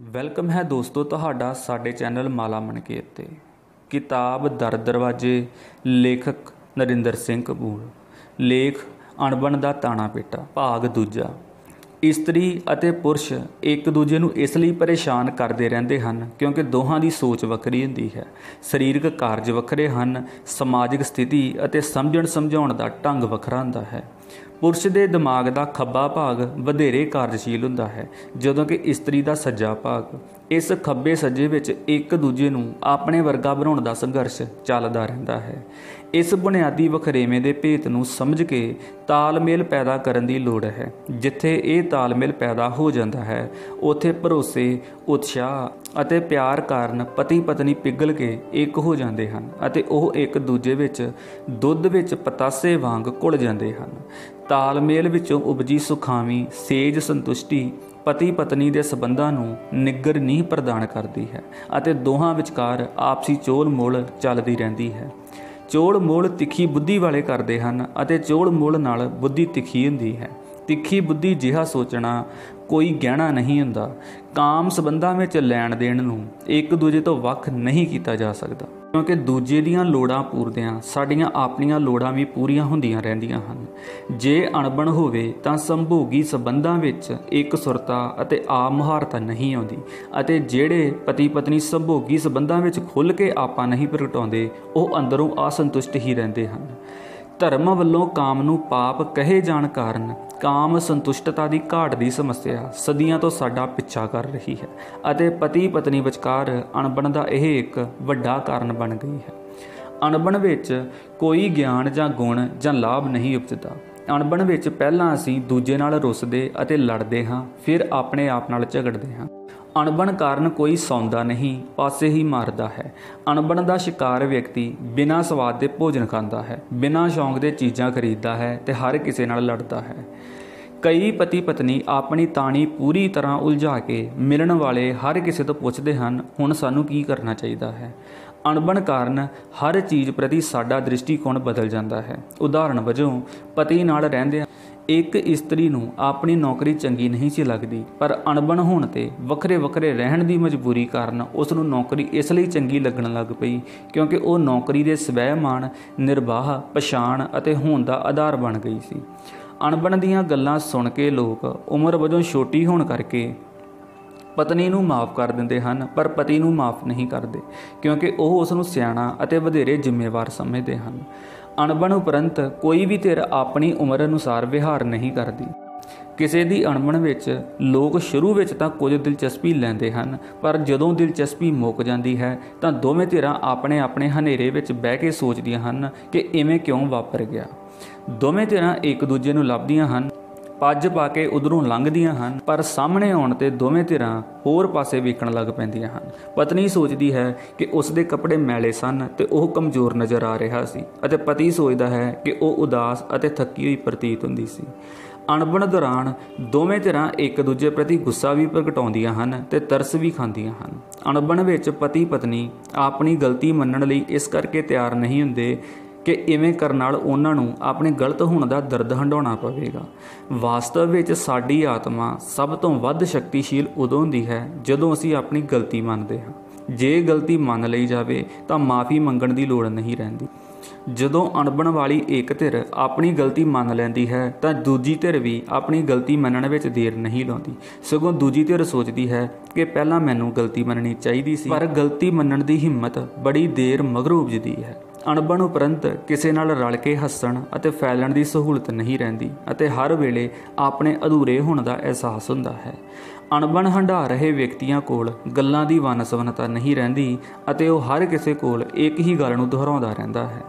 Welcome ਹੈ ਦੋਸਤੋ ਤੁਹਾਡਾ ਸਾਡੇ ਚੈਨਲ ਮਾਲਾ ਮਨਕੀਰਤ ਤੇ। ਕਿਤਾਬ ਦਰ ਦਰਵਾਜ਼ੇ, ਲੇਖਕ ਨਰਿੰਦਰ ਸਿੰਘ ਕਪੂਰ, ਲੇਖ ਅਣਬਣ ਦਾ ਤਾਣਾ ਪੇਟਾ, ਭਾਗ ਦੂਜਾ। ਇਸਤਰੀ ਅਤੇ ਪੁਰਸ਼ ਇੱਕ ਦੂਜੇ ਨੂੰ ਇਸ ਲਈ ਪਰੇਸ਼ਾਨ ਕਰਦੇ ਰਹਿੰਦੇ ਹਨ ਕਿਉਂਕਿ ਦੋਹਾਂ ਦੀ ਸੋਚ ਵੱਖਰੀ ਹੁੰਦੀ ਹੈ, ਸਰੀਰਕ ਕਾਰਜ ਵੱਖਰੇ ਹਨ, ਸਮਾਜਿਕ ਸਥਿਤੀ ਅਤੇ ਸਮਝਣ ਸਮਝਾਉਣ ਦਾ ਢੰਗ ਵੱਖਰਾ ਹੁੰਦਾ ਹੈ। ਪੁਰਸ਼ ਦੇ ਦਿਮਾਗ ਦਾ ਖੱਬਾ ਭਾਗ ਵਧੇਰੇ ਕਾਰਜਸ਼ੀਲ ਹੁੰਦਾ ਹੈ, ਜਦੋਂ ਕਿ ਇਸਤਰੀ ਦਾ ਸੱਜਾ ਭਾਗ। ਇਸ ਖੱਬੇ ਸੱਜੇ ਵਿੱਚ ਇੱਕ ਦੂਜੇ ਨੂੰ ਆਪਣੇ ਵਰਗਾ ਬਣਾਉਣ ਦਾ ਸੰਘਰਸ਼ ਚੱਲਦਾ ਰਹਿੰਦਾ ਹੈ। ਇਸ ਬੁਨਿਆਦੀ ਵਖਰੇਵੇਂ ਦੇ ਭੇਤ ਨੂੰ ਸਮਝ ਕੇ ਤਾਲਮੇਲ ਪੈਦਾ ਕਰਨ ਦੀ ਲੋੜ ਹੈ। ਜਿੱਥੇ ਇਹ ਤਾਲਮੇਲ ਪੈਦਾ ਹੋ ਜਾਂਦਾ ਹੈ, ਉੱਥੇ ਭਰੋਸੇ, ਉਤਸ਼ਾਹ ਅਤੇ ਪਿਆਰ ਕਾਰਨ ਪਤੀ ਪਤਨੀ ਪਿਘਲ ਕੇ ਇੱਕ ਹੋ ਜਾਂਦੇ ਹਨ ਅਤੇ ਉਹ ਇੱਕ ਦੂਜੇ ਵਿੱਚ ਦੁੱਧ ਵਿੱਚ ਪਤਾਸੇ ਵਾਂਗ ਘੁਲ ਜਾਂਦੇ ਹਨ। ਤਾਲਮੇਲ ਵਿੱਚੋਂ ਉਪਜੀ ਸੁਖਾਵੀਂ ਸੇਜ ਸੰਤੁਸ਼ਟੀ ਪਤੀ ਪਤਨੀ ਦੇ ਸਬੰਧਾਂ ਨੂੰ ਨਿੱਘਰ ਨੀਂਹ ਪ੍ਰਦਾਨ ਕਰਦੀ ਹੈ ਅਤੇ ਦੋਹਾਂ ਵਿਚਕਾਰ ਆਪਸੀ ਚੋਲ ਮੋਲ ਚੱਲਦੀ ਰਹਿੰਦੀ ਹੈ। ਚੋਲ ਮੋਲ ਤਿੱਖੀ ਬੁੱਧੀ ਵਾਲੇ ਕਰਦੇ ਹਨ ਅਤੇ ਚੋਲ ਮੋਲ ਨਾਲ ਬੁੱਧੀ ਤਿੱਖੀ ਹੁੰਦੀ ਹੈ। ਤਿੱਖੀ ਬੁੱਧੀ ਜਿਹਾ ਸੋਚਣਾ ਕੋਈ ਗਹਿਣਾ ਨਹੀਂ ਹੁੰਦਾ। ਕਾਮ ਸੰਬੰਧਾਂ ਵਿੱਚ ਲੈਣ ਦੇਣ ਨੂੰ ਇੱਕ ਦੂਜੇ ਤੋਂ ਵੱਖ ਨਹੀਂ ਕੀਤਾ ਜਾ ਸਕਦਾ, ਕਿਉਂਕਿ ਦੂਜੇ ਦੀਆਂ ਲੋੜਾਂ ਪੂਰਦਿਆਂ ਸਾਡੀਆਂ ਆਪਣੀਆਂ ਲੋੜਾਂ ਵੀ ਪੂਰੀਆਂ ਹੁੰਦੀਆਂ ਰਹਿੰਦੀਆਂ ਹਨ। ਜੇ ਅਣਬਣ ਹੋਵੇ ਤਾਂ ਸੰਭੋਗੀ ਸੰਬੰਧਾਂ ਵਿੱਚ ਇੱਕ ਸੁਰਤਾ ਅਤੇ ਆਪ ਮੁਹਾਰਤਾ ਨਹੀਂ ਆਉਂਦੀ ਅਤੇ ਜਿਹੜੇ ਪਤੀ ਪਤਨੀ ਸੰਭੋਗੀ ਸੰਬੰਧਾਂ ਵਿੱਚ ਖੁੱਲ੍ਹ ਕੇ ਆਪਾ ਨਹੀਂ ਪ੍ਰਗਟਾਉਂਦੇ, ਉਹ ਅੰਦਰੋਂ ਅਸੰਤੁਸ਼ਟ ਹੀ ਰਹਿੰਦੇ ਹਨ। ਧਰਮ ਵੱਲੋਂ ਕਾਮ ਨੂੰ ਪਾਪ ਕਹੇ ਜਾਣ ਕਾਰਨ ਕਾਮ ਸੰਤੁਸ਼ਟਤਾ ਦੀ ਘਾਟ ਦੀ ਸਮੱਸਿਆ ਸਦੀਆਂ ਤੋਂ ਸਾਡਾ ਪਿੱਛਾ ਕਰ ਰਹੀ ਹੈ ਅਤੇ ਪਤੀ ਪਤਨੀ ਵਿਚਕਾਰ ਅਣਬਣ ਦਾ ਇਹ ਇੱਕ ਵੱਡਾ ਕਾਰਨ ਬਣ ਗਈ ਹੈ। ਅਣਬਣ ਵਿੱਚ ਕੋਈ ਗਿਆਨ ਜਾਂ ਗੁਣ ਜਾਂ ਲਾਭ ਨਹੀਂ ਉਪਜਦਾ। ਅਣਬਣ ਵਿੱਚ ਪਹਿਲਾਂ ਅਸੀਂ ਦੂਜੇ ਨਾਲ ਰੁੱਸਦੇ ਅਤੇ ਲੜਦੇ ਹਾਂ, ਫਿਰ ਆਪਣੇ ਆਪ ਨਾਲ ਝਗੜਦੇ ਹਾਂ। ਅਣਬਣ ਕਾਰਨ ਕੋਈ ਸੌਂਦਾ ਨਹੀਂ, ਪਾਸੇ ਹੀ ਮਾਰਦਾ ਹੈ। ਅਣਬਣ ਦਾ ਸ਼ਿਕਾਰ ਵਿਅਕਤੀ ਬਿਨਾਂ ਸਵਾਦ ਦੇ ਭੋਜਨ ਖਾਂਦਾ ਹੈ, ਬਿਨਾਂ ਸ਼ੌਂਕ ਦੇ ਚੀਜ਼ਾਂ ਖਰੀਦਦਾ ਹੈ ਤੇ ਹਰ ਕਿਸੇ ਨਾਲ ਲੜਦਾ ਹੈ। ਕਈ ਪਤੀ ਪਤਨੀ ਆਪਣੀ ਤਾਣੀ ਪੂਰੀ ਤਰ੍ਹਾਂ ਉਲਝਾ ਕੇ ਮਿਲਣ ਵਾਲੇ ਹਰ ਕਿਸੇ ਤੋਂ ਪੁੱਛਦੇ ਹਨ, ਹੁਣ ਸਾਨੂੰ ਕੀ ਕਰਨਾ ਚਾਹੀਦਾ ਹੈ। ਅਣਬਣ ਕਾਰਨ ਹਰ ਚੀਜ਼ ਪ੍ਰਤੀ ਸਾਡਾ ਦ੍ਰਿਸ਼ਟੀਕੋਣ ਬਦਲ ਜਾਂਦਾ ਹੈ। ਉਦਾਹਰਣ ਵਜੋਂ ਪਤੀ ਨਾਲ ਰਹਿੰਦਿਆਂ ਇੱਕ ਇਸਤਰੀ ਨੂੰ ਆਪਣੀ ਨੌਕਰੀ ਚੰਗੀ ਨਹੀਂ ਸੀ ਲੱਗਦੀ, ਪਰ ਅਣਬਣ ਹੋਣ ਤੇ ਵੱਖਰੇ ਵੱਖਰੇ ਰਹਿਣ ਦੀ ਮਜਬੂਰੀ ਕਾਰਨ ਉਸ ਨੂੰ ਨੌਕਰੀ ਇਸ ਲਈ ਚੰਗੀ ਲੱਗਣ ਲੱਗ ਪਈ ਕਿਉਂਕਿ ਉਹ ਨੌਕਰੀ ਦੇ ਸਵੈਮਾਨ, ਨਿਰਵਾਹ, ਪਛਾਣ ਅਤੇ ਹੋਂਦ ਦਾ ਆਧਾਰ ਬਣ ਗਈ ਸੀ। ਅਣਬਣ ਦੀਆਂ ਗੱਲਾਂ ਸੁਣ ਕੇ ਲੋਕ ਉਮਰ ਵਜੋਂ ਛੋਟੀ ਹੋਣ ਕਰਕੇ ਪਤਨੀ ਨੂੰ ਮਾਫ਼ ਕਰ ਦਿੰਦੇ ਹਨ, ਪਰ ਪਤੀ ਨੂੰ ਮਾਫ਼ ਨਹੀਂ ਕਰਦੇ ਕਿਉਂਕਿ ਉਹ ਉਸ ਨੂੰ ਸਿਆਣਾ ਅਤੇ ਵਧੇਰੇ ਜ਼ਿੰਮੇਵਾਰ ਸਮਝਦੇ ਹਨ। ਅਣਬਣ ਉਪਰੰਤ ਕੋਈ ਵੀ ਧਿਰ ਆਪਣੀ ਉਮਰ ਅਨੁਸਾਰ ਵਿਹਾਰ ਨਹੀਂ ਕਰਦੀ। ਕਿਸੇ ਦੀ ਅਣਬਣ ਵਿੱਚ ਲੋਕ ਸ਼ੁਰੂ ਵਿੱਚ ਤਾਂ ਕੁਝ ਦਿਲਚਸਪੀ ਲੈਂਦੇ ਹਨ, ਪਰ ਜਦੋਂ ਦਿਲਚਸਪੀ ਮੁੱਕ ਜਾਂਦੀ ਹੈ ਤਾਂ ਦੋਵੇਂ ਧਿਰਾਂ ਆਪਣੇ ਆਪਣੇ ਹਨੇਰੇ ਵਿੱਚ ਬਹਿ ਕੇ ਸੋਚਦੀਆਂ ਹਨ ਕਿ ਇਵੇਂ ਕਿਉਂ ਵਾਪਰ ਗਿਆ। ਦੋਵੇਂ ਧਿਰਾਂ ਇੱਕ ਦੂਜੇ ਨੂੰ ਲੱਭਦੀਆਂ ਹਨ, ਪੱਜ ਪਾ ਕੇ ਉਧਰੋਂ ਲੰਘਦੀਆਂ ਹਨ, ਪਰ ਸਾਹਮਣੇ ਆਉਣ ਤੇ ਦੋਵੇਂ ਧਿਰਾਂ ਹੋਰ ਪਾਸੇ ਵੇਖਣ ਲੱਗ ਪੈਂਦੀਆਂ ਹਨ। ਪਤਨੀ ਸੋਚਦੀ ਹੈ ਕਿ ਉਸ ਦੇ ਕੱਪੜੇ ਮੈਲੇ ਸਨ ਤੇ ਉਹ ਕਮਜ਼ੋਰ ਨਜ਼ਰ ਆ ਰਿਹਾ ਸੀ ਅਤੇ ਪਤੀ ਸੋਚਦਾ ਹੈ ਕਿ ਉਹ ਉਦਾਸ ਅਤੇ ਥੱਕੀ ਹੋਈ ਪ੍ਰਤੀਤ ਹੁੰਦੀ ਸੀ। ਅਣਬਣ ਦੌਰਾਨ ਦੋਵੇਂ ਧਿਰਾਂ ਇੱਕ ਦੂਜੇ ਪ੍ਰਤੀ ਗੁੱਸਾ ਵੀ ਪ੍ਰਗਟਾਉਂਦੀਆਂ ਹਨ ਤੇ ਤਰਸ ਵੀ ਖਾਂਦੀਆਂ ਹਨ। ਅਣਬਣ ਵਿੱਚ ਪਤੀ ਪਤਨੀ ਆਪਣੀ ਗਲਤੀ ਮੰਨਣ ਲਈ ਇਸ ਕਰਕੇ ਤਿਆਰ ਨਹੀਂ ਹੁੰਦੇ ਕਿ ਇਵੇਂ ਕਰਨ ਨਾਲ ਉਹਨਾਂ ਨੂੰ ਆਪਣੇ ਗਲਤ ਹੋਣ ਦਾ ਦਰਦ ਹੰਢਾਉਣਾ ਪਵੇਗਾ। ਵਾਸਤਵ ਵਿੱਚ ਸਾਡੀ ਆਤਮਾ ਸਭ ਤੋਂ ਵੱਧ ਸ਼ਕਤੀਸ਼ੀਲ ਉਦੋਂ ਹੁੰਦੀ ਹੈ ਜਦੋਂ ਅਸੀਂ ਆਪਣੀ ਗਲਤੀ ਮੰਨਦੇ ਹਾਂ। ਜੇ ਗਲਤੀ ਮੰਨ ਲਈ ਜਾਵੇ ਤਾਂ ਮਾफ़ੀ ਮੰਗਣ ਦੀ ਲੋੜ ਨਹੀਂ ਰਹਿੰਦੀ। ਜਦੋਂ ਅਣਬਣ ਵਾਲੀ ਇੱਕ ਧਿਰ ਆਪਣੀ ਗਲਤੀ ਮੰਨ ਲੈਂਦੀ ਹੈ ਤਾਂ ਦੂਜੀ ਧਿਰ ਵੀ ਆਪਣੀ ਗਲਤੀ ਮੰਨਣ ਵਿੱਚ ਦੇਰ ਨਹੀਂ ਲਾਉਂਦੀ, ਸਗੋਂ ਦੂਜੀ ਧਿਰ ਸੋਚਦੀ ਹੈ ਕਿ ਪਹਿਲਾਂ ਮੈਨੂੰ ਗਲਤੀ ਮੰਨਣੀ ਚਾਹੀਦੀ ਸੀ, ਪਰ ਗਲਤੀ ਮੰਨਣ ਦੀ ਹਿੰਮਤ ਬੜੀ ਦੇਰ ਮਗਰੋਂ ਉਪਜਦੀ ਹੈ। ਅਣਬਣ ਉਪਰੰਤ ਕਿਸੇ ਨਾਲ ਰਲ ਕੇ ਹੱਸਣ ਅਤੇ ਫੈਲਣ ਦੀ ਸਹੂਲਤ ਨਹੀਂ ਰਹਿੰਦੀ ਅਤੇ ਹਰ ਵੇਲੇ ਆਪਣੇ ਅਧੂਰੇ ਹੋਣ ਦਾ ਅਹਿਸਾਸ ਹੁੰਦਾ ਹੈ। ਅਣਬਣ ਹੰਢਾ ਰਹੇ ਵਿਅਕਤੀਆਂ ਕੋਲ ਗੱਲਾਂ ਦੀ ਵੰਨ ਸੁਵੰਨਤਾ ਨਹੀਂ ਰਹਿੰਦੀ ਅਤੇ ਉਹ ਹਰ ਕਿਸੇ ਕੋਲ ਇੱਕ ਹੀ ਗੱਲ ਨੂੰ ਦੁਹਰਾਉਂਦਾ ਰਹਿੰਦਾ ਹੈ।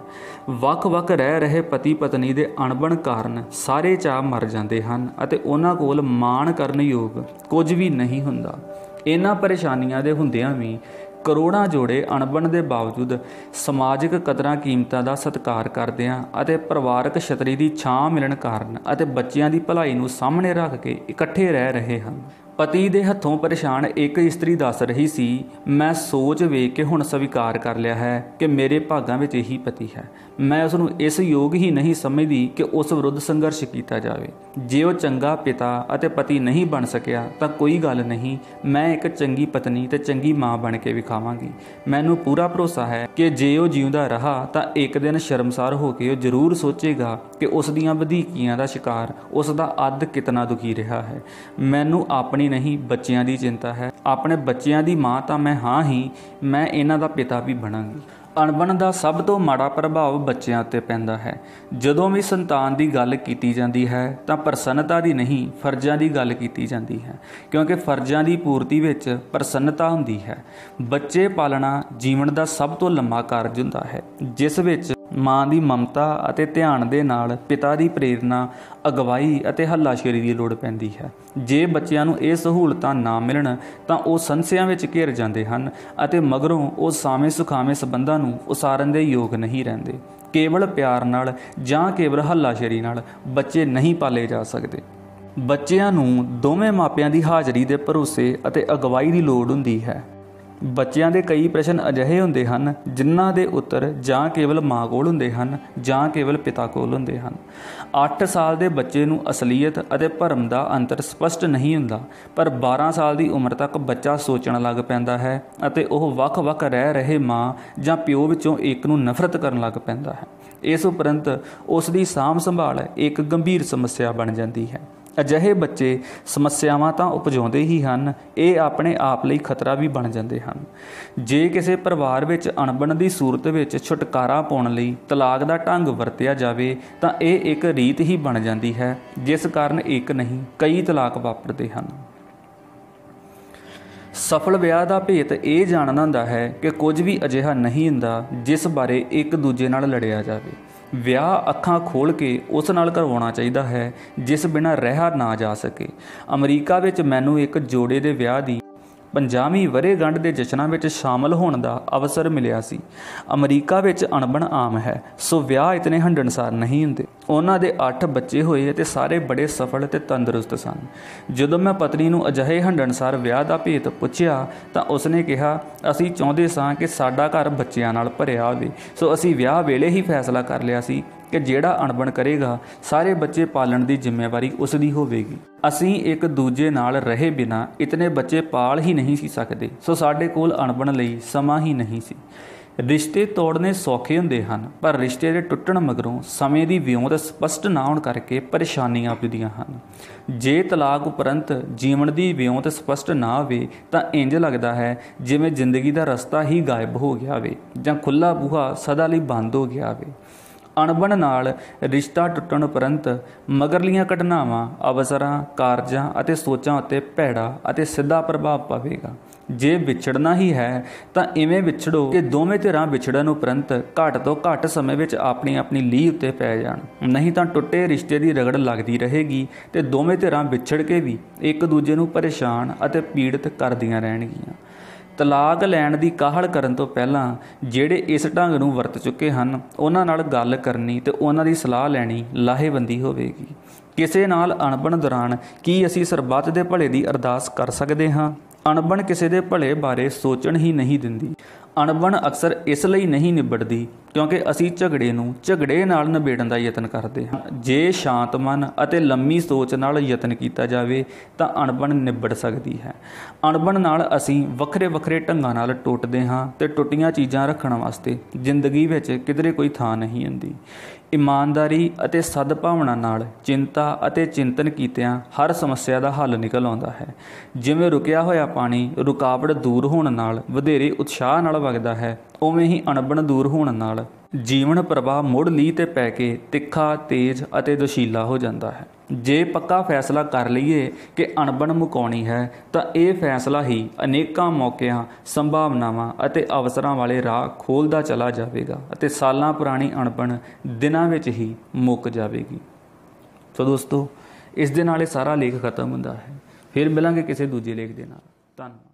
ਵੱਖ-ਵੱਖ ਰਹਿ ਰਹੇ ਪਤੀ ਪਤਨੀ ਦੇ ਅਣਬਣ ਕਾਰਨ ਸਾਰੇ ਚਾਅ ਮਰ ਜਾਂਦੇ ਹਨ ਅਤੇ ਉਹਨਾਂ ਕੋਲ ਮਾਣ ਕਰਨ ਯੋਗ ਕੁਝ ਵੀ ਨਹੀਂ ਹੁੰਦਾ। ਇਹਨਾਂ ਪਰੇਸ਼ਾਨੀਆਂ ਦੇ ਹੁੰਦਿਆਂ ਵੀ ਕਰੋੜਾਂ ਜੋੜੇ ਅਣਬਣ ਦੇ ਬਾਵਜੂਦ ਸਮਾਜਿਕ ਕਦਰਾਂ ਕੀਮਤਾਂ ਦਾ ਸਤਿਕਾਰ ਕਰਦਿਆਂ ਅਤੇ ਪਰਿਵਾਰਕ ਛਤਰੀ ਦੀ ਛਾਂ ਮਿਲਣ ਕਾਰਨ ਅਤੇ ਬੱਚਿਆਂ ਦੀ ਭਲਾਈ ਨੂੰ ਸਾਹਮਣੇ ਰੱਖ ਕੇ ਇਕੱਠੇ ਰਹਿ ਰਹੇ ਹਨ। ਪਤੀ ਦੇ ਹੱਥੋਂ ਪਰੇਸ਼ਾਨ ਇੱਕ ਇਸਤਰੀ ਦੱਸ ਰਹੀ ਸੀ, ਮੈਂ ਸੋਚ ਵੇਖ ਕੇ ਹੁਣ ਸਵੀਕਾਰ ਕਰ ਲਿਆ ਹੈ ਕਿ ਮੇਰੇ ਭਾਗਾਂ ਵਿੱਚ ਇਹੀ ਪਤੀ ਹੈ। ਮੈਂ ਉਸ ਨੂੰ ਇਸ ਯੋਗ ਹੀ ਨਹੀਂ ਸਮਝਦੀ ਕਿ ਉਸ ਵਿਰੁੱਧ ਸੰਘਰਸ਼ ਕੀਤਾ ਜਾਵੇ। ਜੇ ਉਹ ਚੰਗਾ ਪਿਤਾ ਅਤੇ ਪਤੀ ਨਹੀਂ ਬਣ ਸਕਿਆ ਤਾਂ ਕੋਈ ਗੱਲ ਨਹੀਂ, ਮੈਂ ਇੱਕ ਚੰਗੀ ਪਤਨੀ ਤੇ ਚੰਗੀ ਮਾਂ ਬਣ ਕੇ ਵਿਖਾਵਾਂਗੀ। ਮੈਨੂੰ ਪੂਰਾ ਭਰੋਸਾ ਹੈ ਕਿ ਜੇ ਉਹ ਜਿਉਂਦਾ ਰਹਾ ਤਾਂ ਇੱਕ ਦਿਨ ਸ਼ਰਮਸਾਰ ਹੋ ਕੇ ਉਹ ਜ਼ਰੂਰ ਸੋਚੇਗਾ ਕਿ ਉਸ ਦੀਆਂ ਵਧੀਕੀਆਂ ਦਾ ਸ਼ਿਕਾਰ ਉਸ ਦਾ ਅੱਧ ਕਿਤਨਾ ਦੁਖੀ ਰਿਹਾ ਹੈ। ਮੈਨੂੰ ਆਪਣੀ ਨਹੀਂ ਬੱਚਿਆਂ ਦੀ ਚਿੰਤਾ ਹੈ। ਆਪਣੇ ਬੱਚਿਆਂ ਦੀ ਮਾਂ ਤਾਂ ਮੈਂ ਹਾਂ ਹੀ, ਮੈਂ ਇਹਨਾਂ ਦਾ ਪਿਤਾ ਵੀ ਬਣਾਂਗੀ। ਅਣਬਣ ਦਾ ਸਭ ਤੋਂ ਮਾੜਾ ਪ੍ਰਭਾਵ ਬੱਚਿਆਂ ਉੱਤੇ ਪੈਂਦਾ ਹੈ। ਜਦੋਂ ਵੀ ਸੰਤਾਨ ਦੀ ਗੱਲ ਕੀਤੀ ਜਾਂਦੀ ਹੈ ਤਾਂ ਪ੍ਰਸੰਨਤਾ ਦੀ ਨਹੀਂ, ਫਰਜ਼ਾਂ ਦੀ ਗੱਲ ਕੀਤੀ ਜਾਂਦੀ ਹੈ, ਕਿਉਂਕਿ ਫਰਜ਼ਾਂ ਦੀ ਪੂਰਤੀ ਵਿੱਚ ਪ੍ਰਸੰਨਤਾ ਹੁੰਦੀ ਹੈ। ਬੱਚੇ ਪਾਲਣਾ ਜੀਵਨ ਦਾ ਸਭ ਤੋਂ ਲੰਮਾ ਕਾਰਜ ਹੁੰਦਾ ਹੈ, ਜਿਸ ਵਿੱਚ ਮਾਂ ਦੀ ਮਮਤਾ ਅਤੇ ਧਿਆਨ ਦੇ ਨਾਲ ਪਿਤਾ ਦੀ ਪ੍ਰੇਰਨਾ, ਅਗਵਾਈ ਅਤੇ ਹੱਲਾਸ਼ੇਰੀ ਦੀ ਲੋੜ ਪੈਂਦੀ ਹੈ। ਜੇ ਬੱਚਿਆਂ ਨੂੰ ਇਹ ਸਹੂਲਤਾਂ ਨਾ ਮਿਲਣ ਤਾਂ ਉਹ ਸੰਸਿਆਂ ਵਿੱਚ ਘਿਰ ਜਾਂਦੇ ਹਨ ਅਤੇ ਮਗਰੋਂ ਉਹ ਸਾਵੇਂ ਸੁਖਾਵੇਂ ਸੰਬੰਧਾਂ ਨੂੰ ਉਸਾਰਨ ਦੇ ਯੋਗ ਨਹੀਂ ਰਹਿੰਦੇ। ਕੇਵਲ ਪਿਆਰ ਨਾਲ ਜਾਂ ਕੇਵਲ ਹੱਲਾਸ਼ੇਰੀ ਨਾਲ ਬੱਚੇ ਨਹੀਂ ਪਾਲੇ ਜਾ ਸਕਦੇ। ਬੱਚਿਆਂ ਨੂੰ ਦੋਵੇਂ ਮਾਪਿਆਂ ਦੀ ਹਾਜ਼ਰੀ ਦੇ ਭਰੋਸੇ ਅਤੇ ਅਗਵਾਈ ਦੀ ਲੋੜ ਹੁੰਦੀ ਹੈ। ਬੱਚਿਆਂ ਦੇ ਕਈ ਪ੍ਰਸ਼ਨ ਅਜਿਹੇ ਹੁੰਦੇ ਹਨ ਜਿਨ੍ਹਾਂ ਦੇ ਉੱਤਰ ਜਾਂ ਕੇਵਲ ਮਾਂ ਕੋਲ ਹੁੰਦੇ ਹਨ ਜਾਂ ਕੇਵਲ ਪਿਤਾ ਕੋਲ ਹੁੰਦੇ ਹਨ। 8 ਸਾਲ ਦੇ ਬੱਚੇ ਨੂੰ ਅਸਲੀਅਤ ਅਤੇ ਭਰਮ ਦਾ ਅੰਤਰ ਸਪਸ਼ਟ ਨਹੀਂ ਹੁੰਦਾ, ਪਰ 12 ਸਾਲ ਦੀ ਉਮਰ ਤੱਕ ਬੱਚਾ ਸੋਚਣ ਲੱਗ ਪੈਂਦਾ ਹੈ ਅਤੇ ਉਹ ਵੱਖ-ਵੱਖ ਰਹਿ ਰਹੇ ਮਾਂ ਜਾਂ ਪਿਓ ਵਿੱਚੋਂ ਇੱਕ ਨੂੰ ਨਫ਼ਰਤ ਕਰਨ ਲੱਗ ਪੈਂਦਾ ਹੈ। ਇਸ ਉਪਰੰਤ ਉਸ ਦੀ ਸਾਂਭ ਸੰਭਾਲ ਇੱਕ ਗੰਭੀਰ ਸਮੱਸਿਆ ਬਣ ਜਾਂਦੀ ਹੈ। ਅਜਿਹੇ ਬੱਚੇ ਸਮੱਸਿਆਵਾਂ ਤਾਂ ਉਪਜਾਉਂਦੇ ਹੀ ਹਨ, ਇਹ ਆਪਣੇ ਆਪ ਲਈ ਖਤਰਾ ਵੀ ਬਣ ਜਾਂਦੇ ਹਨ। ਜੇ ਕਿਸੇ ਪਰਿਵਾਰ ਵਿੱਚ ਅਣਬਣ ਦੀ ਸੂਰਤ ਵਿੱਚ ਛੁਟਕਾਰਾ ਪਾਉਣ ਲਈ ਤਲਾਕ ਦਾ ਢੰਗ ਵਰਤਿਆ ਜਾਵੇ ਤਾਂ ਇਹ ਇੱਕ ਰੀਤ ਹੀ ਬਣ ਜਾਂਦੀ ਹੈ, ਜਿਸ ਕਾਰਨ ਇੱਕ ਨਹੀਂ ਕਈ ਤਲਾਕ ਵਾਪਰਦੇ ਹਨ। ਸਫਲ ਵਿਆਹ ਦਾ ਭੇਤ ਇਹ ਜਾਣਨਾ ਹੁੰਦਾ ਹੈ ਕਿ ਕੁਝ ਵੀ ਅਜਿਹਾ ਨਹੀਂ ਹੁੰਦਾ ਜਿਸ ਬਾਰੇ ਇੱਕ ਦੂਜੇ ਨਾਲ ਲੜਿਆ ਜਾਵੇ। ਵਿਆਹ ਅੱਖਾਂ ਖੋਲ੍ਹ ਕੇ ਉਸ ਨਾਲ ਕਰਵਾਉਣਾ ਚਾਹੀਦਾ ਹੈ ਜਿਸ ਬਿਨਾਂ ਰਿਹਾ ਨਾ ਜਾ ਸਕੇ। ਅਮਰੀਕਾ ਵਿੱਚ ਮੈਨੂੰ ਇੱਕ ਜੋੜੇ ਦੇ ਵਿਆਹ ਦੀ 50ਵੀਂ ਵਰ੍ਹੇਗੰਢ ਦੇ ਜਸ਼ਨਾਂ ਵਿੱਚ ਸ਼ਾਮਲ ਹੋਣ ਦਾ ਅਵਸਰ ਮਿਲਿਆ ਸੀ। ਅਮਰੀਕਾ ਵਿੱਚ ਅਣਬਣ ਆਮ ਹੈ, ਸੋ ਵਿਆਹ ਇਤਨੇ ਹੰਢਣਸਾਰ ਨਹੀਂ ਹੁੰਦੇ। ਉਹਨਾਂ ਦੇ 8 ਬੱਚੇ ਹੋਏ ਅਤੇ ਸਾਰੇ ਬੜੇ ਸਫਲ ਅਤੇ ਤੰਦਰੁਸਤ ਸਨ। ਜਦੋਂ ਮੈਂ ਪਤਨੀ ਨੂੰ ਅਜਿਹੇ ਹੰਢਣਸਾਰ ਵਿਆਹ ਦਾ ਭੇਤ ਪੁੱਛਿਆ ਤਾਂ ਉਸਨੇ ਕਿਹਾ, ਅਸੀਂ ਚਾਹੁੰਦੇ ਸਾਂ ਕਿ ਸਾਡਾ ਘਰ ਬੱਚਿਆਂ ਨਾਲ ਭਰਿਆ ਹੋਵੇ, ਸੋ ਅਸੀਂ ਵਿਆਹ ਵੇਲੇ ਹੀ ਫੈਸਲਾ ਕਰ ਲਿਆ ਸੀ ਕਿ ਜਿਹੜਾ ਅਣਬਣ ਕਰੇਗਾ ਸਾਰੇ ਬੱਚੇ ਪਾਲਣ ਦੀ ਜ਼ਿੰਮੇਵਾਰੀ ਉਸ ਦੀ ਹੋਵੇਗੀ। ਅਸੀਂ ਇੱਕ ਦੂਜੇ ਨਾਲ ਰਹੇ ਬਿਨਾਂ ਇਤਨੇ ਬੱਚੇ ਪਾਲ ਹੀ ਨਹੀਂ ਸੀ ਸਕਦੇ, ਸੋ ਸਾਡੇ ਕੋਲ ਅਣਬਣ ਲਈ ਸਮਾਂ ਹੀ ਨਹੀਂ ਸੀ। ਰਿਸ਼ਤੇ ਤੋੜਨੇ ਸੌਖੇ ਹੁੰਦੇ ਹਨ, ਪਰ ਰਿਸ਼ਤੇ ਦੇ ਟੁੱਟਣ ਮਗਰੋਂ ਸਮੇਂ ਦੀ ਵਿਉਂਤ ਸਪਸ਼ਟ ਨਾ ਹੋਣ ਕਰਕੇ ਪਰੇਸ਼ਾਨੀਆਂ ਉਪਜਦੀਆਂ ਹਨ। ਜੇ ਤਲਾਕ ਉਪਰੰਤ ਜੀਵਨ ਦੀ ਵਿਉਂਤ ਸਪਸ਼ਟ ਨਾ ਹੋਵੇ ਤਾਂ ਇੰਜ ਲੱਗਦਾ ਹੈ ਜਿਵੇਂ ਜ਼ਿੰਦਗੀ ਦਾ ਰਸਤਾ ਹੀ ਗਾਇਬ ਹੋ ਗਿਆ ਹੋਵੇ ਜਾਂ ਖੁੱਲ੍ਹਾ ਬੂਹਾ ਸਦਾ ਲਈ ਬੰਦ ਹੋ ਗਿਆ ਹੋਵੇ। ਅਣਬਣ ਨਾਲ ਰਿਸ਼ਤਾ ਟੁੱਟਣ ਉਪਰੰਤ ਮਗਰਲੀਆਂ ਘਟਨਾਵਾਂ, ਅਵਸਰਾਂ, ਕਾਰਜਾਂ ਅਤੇ ਸੋਚਾਂ ਉੱਤੇ ਭੈੜਾ ਅਤੇ ਸਿੱਧਾ ਪ੍ਰਭਾਵ ਪਵੇਗਾ। ਜੇ ਵਿਛੜਨਾ ਹੀ ਹੈ ਤਾਂ ਇਵੇਂ ਵਿਛੜੋ ਕਿ ਦੋਵੇਂ ਧਿਰਾਂ ਵਿਛੜਨ ਉਪਰੰਤ ਘੱਟ ਤੋਂ ਘੱਟ ਸਮੇਂ ਵਿੱਚ ਆਪਣੀ ਆਪਣੀ ਲੀਹ ਉੱਤੇ ਪੈ ਜਾਣ, ਨਹੀਂ ਤਾਂ ਟੁੱਟੇ ਰਿਸ਼ਤੇ ਦੀ ਰਗੜ ਲੱਗਦੀ ਰਹੇਗੀ ਤੇ ਦੋਵੇਂ ਧਿਰਾਂ ਵਿਛੜ ਕੇ ਵੀ ਇੱਕ ਦੂਜੇ ਨੂੰ ਪਰੇਸ਼ਾਨ ਅਤੇ ਪੀੜਤ ਕਰਦੀਆਂ ਰਹਿਣਗੀਆਂ। ਤਲਾਕ ਲੈਣ ਦੀ ਕਾਹਲ ਕਰਨ ਤੋਂ ਪਹਿਲਾਂ ਜਿਹੜੇ ਇਸ ਢੰਗ ਨੂੰ ਵਰਤ ਚੁੱਕੇ ਹਨ ਉਹਨਾਂ ਨਾਲ ਗੱਲ ਕਰਨੀ ਤੇ ਉਹਨਾਂ ਦੀ ਸਲਾਹ ਲੈਣੀ ਲਾਹੇਵੰਦੀ ਹੋਵੇਗੀ। ਕਿਸੇ ਨਾਲ ਅਣਬਣ ਦੌਰਾਨ ਕੀ ਅਸੀਂ ਸਰਬੱਤ ਦੇ ਭਲੇ ਦੀ ਅਰਦਾਸ ਕਰ ਸਕਦੇ ਹਾਂ? ਅਣਬਣ ਕਿਸੇ ਦੇ ਭਲੇ ਬਾਰੇ ਸੋਚਣ ਹੀ ਨਹੀਂ ਦਿੰਦੀ। ਅਣਬਣ ਅਕਸਰ ਇਸ ਲਈ ਨਹੀਂ ਨਿਬੜਦੀ ਕਿਉਂਕਿ ਅਸੀਂ ਝਗੜੇ ਨੂੰ ਝਗੜੇ ਨਾਲ ਨਿਬੇੜਨ ਦਾ ਯਤਨ ਕਰਦੇ ਹਾਂ। ਜੇ ਸ਼ਾਂਤ ਮਨ ਅਤੇ ਲੰਮੀ ਸੋਚ ਨਾਲ ਯਤਨ ਕੀਤਾ ਜਾਵੇ ਤਾਂ ਅਣਬਣ ਨਿਬੜ ਸਕਦੀ ਹੈ। ਅਣਬਣ ਨਾਲ ਅਸੀਂ ਵੱਖਰੇ ਵੱਖਰੇ ਢੰਗਾਂ ਨਾਲ ਟੁੱਟਦੇ ਹਾਂ ਤੇ ਟੁੱਟੀਆਂ ਚੀਜ਼ਾਂ ਰੱਖਣ ਵਾਸਤੇ ਜ਼ਿੰਦਗੀ ਵਿੱਚ ਕਿਧਰੇ ਕੋਈ ਥਾਂ ਨਹੀਂ ਹੁੰਦੀ। ਇਮਾਨਦਾਰੀ ਅਤੇ ਸਦਭਾਵਨਾ ਨਾਲ ਚਿੰਤਾ ਅਤੇ ਚਿੰਤਨ ਕੀਤਿਆਂ ਹਰ ਸਮੱਸਿਆ ਦਾ ਹੱਲ ਨਿਕਲ ਆਉਂਦਾ ਹੈ। ਜਿਵੇਂ ਰੁਕਿਆ ਹੋਇਆ ਪਾਣੀ ਰੁਕਾਵਟ ਦੂਰ ਹੋਣ ਨਾਲ ਵਧੇਰੇ ਉਤਸ਼ਾਹ ਨਾਲ ਵਗਦਾ ਹੈ, ਉਵੇਂ ਹੀ ਅਣਬਣ ਦੂਰ ਹੋਣ ਨਾਲ ਜੀਵਨ ਪ੍ਰਵਾਹ ਮੁੜ ਲੀਹ ਤੇ ਪੈ ਕੇ ਤਿੱਖਾ, ਤੇਜ਼ ਅਤੇ ਜੋਸ਼ੀਲਾ ਹੋ ਜਾਂਦਾ ਹੈ। ਜੇ ਪੱਕਾ ਫੈਸਲਾ ਕਰ ਲਈਏ ਕਿ ਅਣਬਣ ਮੁਕਾਉਣੀ ਹੈ ਤਾਂ ਇਹ ਫੈਸਲਾ ਹੀ ਅਨੇਕਾਂ ਮੌਕਿਆਂ, ਸੰਭਾਵਨਾਵਾਂ ਅਤੇ ਅਵਸਰਾਂ ਵਾਲੇ ਰਾਹ ਖੋਲ੍ਹਦਾ ਚਲਾ ਜਾਵੇਗਾ ਅਤੇ ਸਾਲਾਂ ਪੁਰਾਣੀ ਅਣਬਣ ਦਿਨਾਂ ਵਿੱਚ ਹੀ ਮੁੱਕ ਜਾਵੇਗੀ। ਸੋ ਦੋਸਤੋ, ਇਸ ਦੇ ਨਾਲ ਇਹ ਸਾਰਾ ਲੇਖ ਖਤਮ ਹੁੰਦਾ ਹੈ। ਫਿਰ ਮਿਲਾਂਗੇ ਕਿਸੇ ਦੂਜੇ ਲੇਖ ਦੇ ਨਾਲ। ਧੰਨਵਾਦ।